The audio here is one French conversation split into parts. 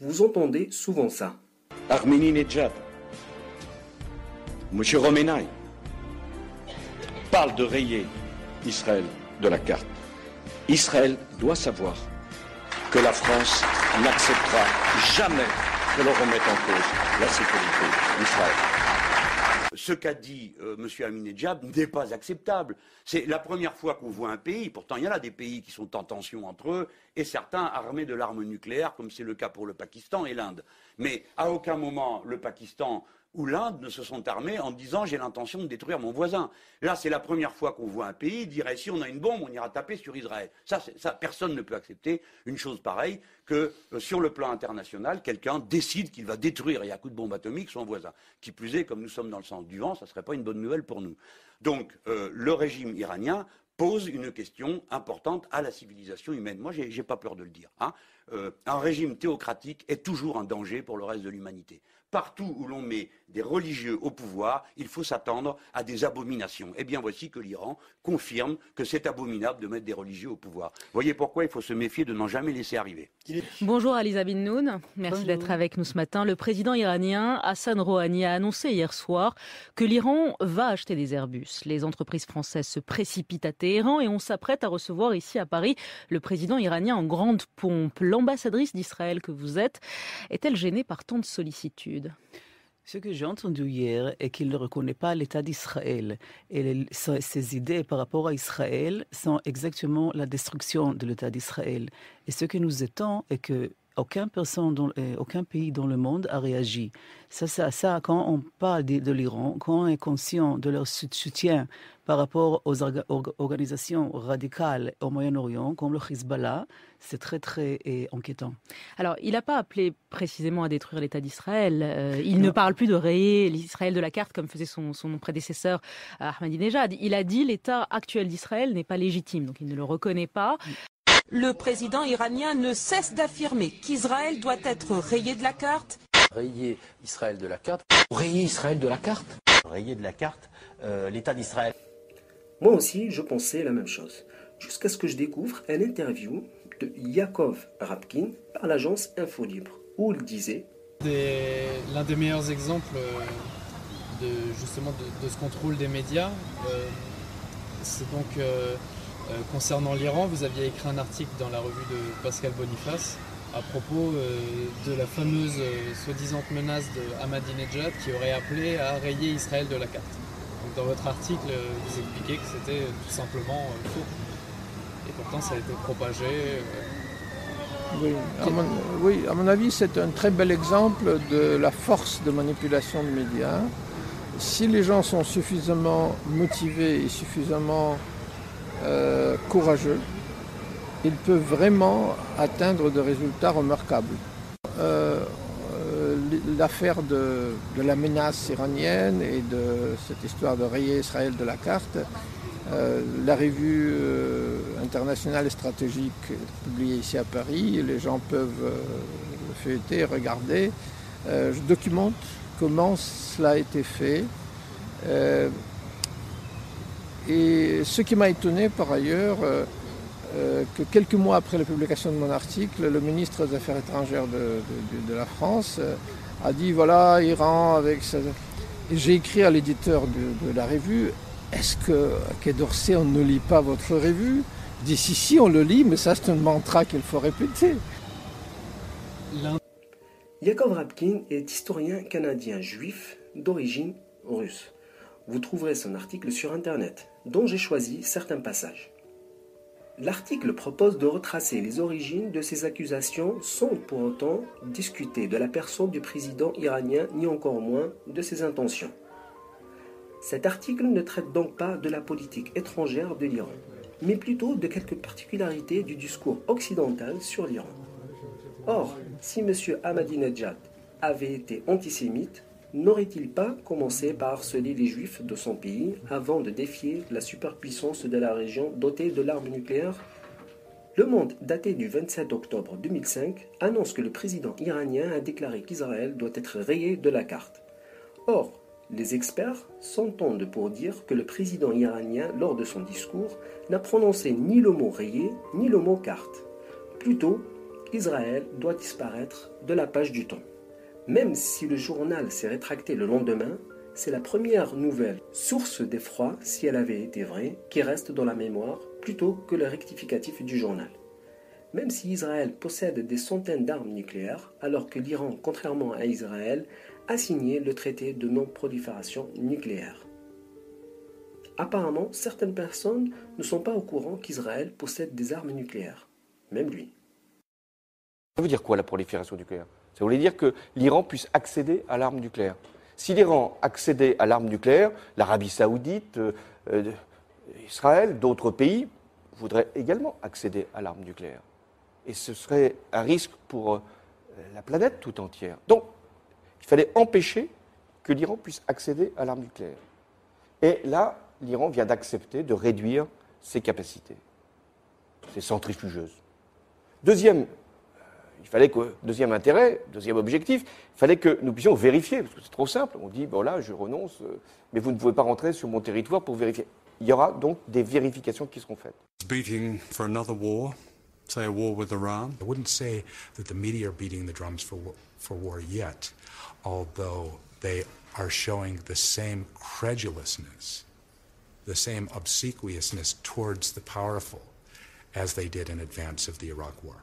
vous entendez souvent ça. Ahmadinejad, M. Khomeini parle de rayer Israël de la carte. Israël doit savoir que la France n'acceptera jamais que l'on remette en cause la sécurité d'Israël. Ce qu'a dit M. Ahmadinejad n'est pas acceptable. C'est la première fois qu'on voit un pays, pourtant il y en a des pays qui sont en tension entre eux, et certains armés de l'arme nucléaire, comme c'est le cas pour le Pakistan et l'Inde. Mais à aucun moment le Pakistan ou l'Inde ne se sont armés en disant « j'ai l'intention de détruire mon voisin ». Là, c'est la première fois qu'on voit un pays dire « si on a une bombe, on ira taper sur Israël ». Ça, personne ne peut accepter une chose pareille que sur le plan international, quelqu'un décide qu'il va détruire et à coup de bombe atomique son voisin. Qui plus est, comme nous sommes dans le sens du vent, ça ne serait pas une bonne nouvelle pour nous. Donc, le régime iranien pose une question importante à la civilisation humaine. Moi, j'ai pas peur de le dire. Un régime théocratique est toujours un danger pour le reste de l'humanité. Partout où l'on met des religieux au pouvoir, il faut s'attendre à des abominations. Eh bien, voici que l'Iran confirme que c'est abominable de mettre des religieux au pouvoir. Voyez pourquoi il faut se méfier de n'en jamais laisser arriver. Bonjour Aliza Bin-Noun, merci d'être avec nous ce matin. Le président iranien Hassan Rouhani a annoncé hier soir que l'Iran va acheter des Airbus. Les entreprises françaises se précipitent à Téhéran et on s'apprête à recevoir ici à Paris le président iranien en grande pompe. L'ambassadrice d'Israël que vous êtes, est-elle gênée par tant de sollicitude ? Ce que j'ai entendu hier est qu'il ne reconnaît pas l'État d'Israël. Et ses idées par rapport à Israël sont exactement la destruction de l'État d'Israël. Et ce que nous attendons est que aucun pays dans le monde a réagi. Ça, quand on parle de l'Iran, quand on est conscient de leur soutien par rapport aux organisations radicales au Moyen-Orient, comme le Hezbollah, c'est très, très inquiétant. Alors, il n'a pas appelé précisément à détruire l'État d'Israël. Il ne parle plus de rayer l'Israël de la carte, comme faisait son prédécesseur Ahmadinejad. Il a dit l'État actuel d'Israël n'est pas légitime, donc il ne le reconnaît pas. Le président iranien ne cesse d'affirmer qu'Israël doit être rayé de la carte. Rayer Israël de la carte. Rayer Israël de la carte. Rayer de la carte l'État d'Israël. Moi aussi, je pensais la même chose. Jusqu'à ce que je découvre une interview de Yaakov Rabkin par l'agence Info Libre, où il disait l'un des meilleurs exemples de ce contrôle des médias, c'est donc concernant l'Iran. Vous aviez écrit un article dans la revue de Pascal Boniface à propos de la fameuse soi-disant menace de Ahmadinejad qui aurait appelé à rayer Israël de la carte. Donc dans votre article, vous expliquez que c'était tout simplement faux. Et pourtant, ça a été propagé. Oui, à mon avis, c'est un très bel exemple de la force de manipulation des médias. Si les gens sont suffisamment motivés et suffisamment courageux, ils peuvent vraiment atteindre des résultats remarquables. L'affaire de la menace iranienne et de cette histoire de rayer Israël de la carte, la revue internationale et stratégique publiée ici à Paris, les gens peuvent feuilleter, regarder. Je documente comment cela a été fait. Et ce qui m'a étonné par ailleurs, que quelques mois après la publication de mon article, le ministre des Affaires étrangères de la France a dit voilà, Iran avec ça. Et j'ai écrit à l'éditeur de la revue, est-ce qu'à Quai d'Orsay on ne lit pas votre revue? Je dis si, on le lit, mais ça c'est un mantra qu'il faut répéter. Yaakov Rabkin est historien canadien juif d'origine russe. Vous trouverez son article sur Internet, dont j'ai choisi certains passages. L'article propose de retracer les origines de ces accusations sans pour autant discuter de la personne du président iranien ni encore moins de ses intentions. Cet article ne traite donc pas de la politique étrangère de l'Iran, mais plutôt de quelques particularités du discours occidental sur l'Iran. Or, si M. Ahmadinejad avait été antisémite, n'aurait-il pas commencé par harceler les juifs de son pays avant de défier la superpuissance de la région dotée de l'arme nucléaire? Le Monde, daté du 27 octobre 2005, annonce que le président iranien a déclaré qu'Israël doit être rayé de la carte. Or, les experts s'entendent pour dire que le président iranien, lors de son discours, n'a prononcé ni le mot rayé ni le mot carte. Plutôt, Israël doit disparaître de la page du temps. Même si le journal s'est rétracté le lendemain, c'est la première nouvelle, source d'effroi si elle avait été vraie, qui reste dans la mémoire plutôt que le rectificatif du journal. Même si Israël possède des centaines d'armes nucléaires, alors que l'Iran, contrairement à Israël, a signé le traité de non-prolifération nucléaire. Apparemment, certaines personnes ne sont pas au courant qu'Israël possède des armes nucléaires, même lui. Ça veut dire quoi la prolifération nucléaire? Ça voulait dire que l'Iran puisse accéder à l'arme nucléaire. Si l'Iran accédait à l'arme nucléaire, l'Arabie Saoudite, Israël, d'autres pays voudraient également accéder à l'arme nucléaire. Et ce serait un risque pour la planète tout entière. Donc, il fallait empêcher que l'Iran puisse accéder à l'arme nucléaire. Et là, l'Iran vient d'accepter de réduire ses capacités, ses centrifugeuses. Deuxième intérêt, deuxième objectif, il fallait que nous puissions vérifier, parce que c'est trop simple. On dit, bon là, je renonce, mais vous ne pouvez pas rentrer sur mon territoire pour vérifier. Il y aura donc des vérifications qui seront faites. Beating for another war, say a war with Iran. I wouldn't say that the media are beating the drums for war yet, although they are showing the same credulousness, the same obsequiousness towards the powerful as they did in advance of the Iraq War.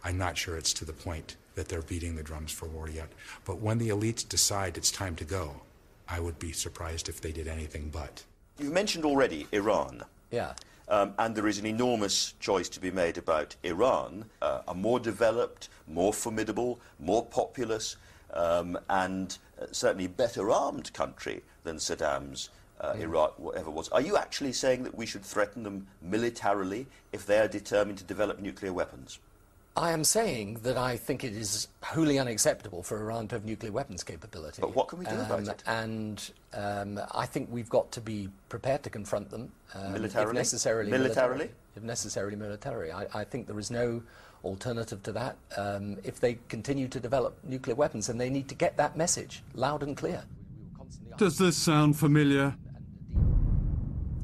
I'm not sure it's to the point that they're beating the drums for war yet. But when the elites decide it's time to go, I would be surprised if they did anything but. You've mentioned already Iran. Yeah. And there is an enormous choice to be made about Iran, a more developed, more formidable, more populous, and certainly better armed country than Saddam's Iraq, whatever it was. Are you actually saying that we should threaten them militarily if they are determined to develop nuclear weapons? I am saying that I think it is wholly unacceptable for Iran to have nuclear weapons capability. But what can we do about it? And I think we've got to be prepared to confront them. Militarily? If necessarily Militarily? If necessarily militarily. I think there is no alternative to that. If they continue to develop nuclear weapons, then they need to get that message loud and clear. Does this sound familiar?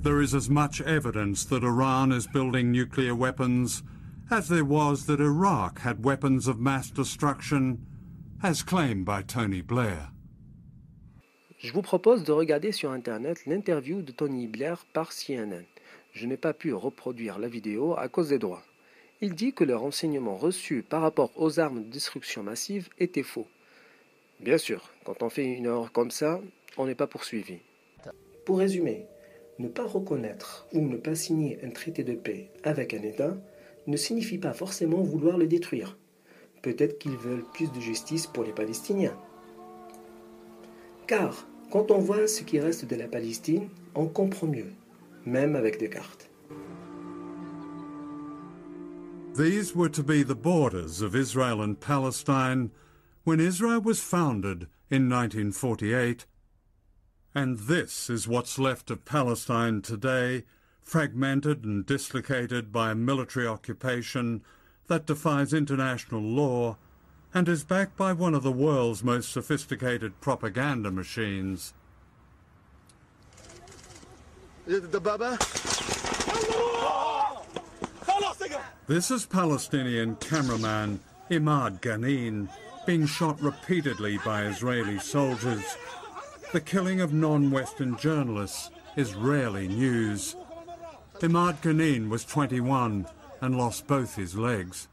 There is as much evidence that Iran is building nuclear weapons as there was that Iraq had weapons of mass destruction, as claimed by Tony Blair. Je vous propose de regarder sur Internet l'interview de Tony Blair par CNN. Je n'ai pas pu reproduire la vidéo à cause des droits. Il dit que les renseignements reçus par rapport aux armes de destruction massive étaient faux. Bien sûr, quand on fait une erreur comme ça, on n'est pas poursuivi. Pour résumer, ne pas reconnaître ou ne pas signer un traité de paix avec un État ne signifie pas forcément vouloir le détruire. Peut-être qu'ils veulent plus de justice pour les Palestiniens. Car, quand on voit ce qui reste de la Palestine, on comprend mieux, même avec des cartes. These were to be the borders of Israel and Palestine when Israel was founded in 1948. And this is what's left of Palestine today, fragmented and dislocated by a military occupation that defies international law and is backed by one of the world's most sophisticated propaganda machines. This is Palestinian cameraman Imad Ghanin being shot repeatedly by Israeli soldiers. The killing of non-Western journalists is rarely news. Imad Ghanin was 21 and lost both his legs.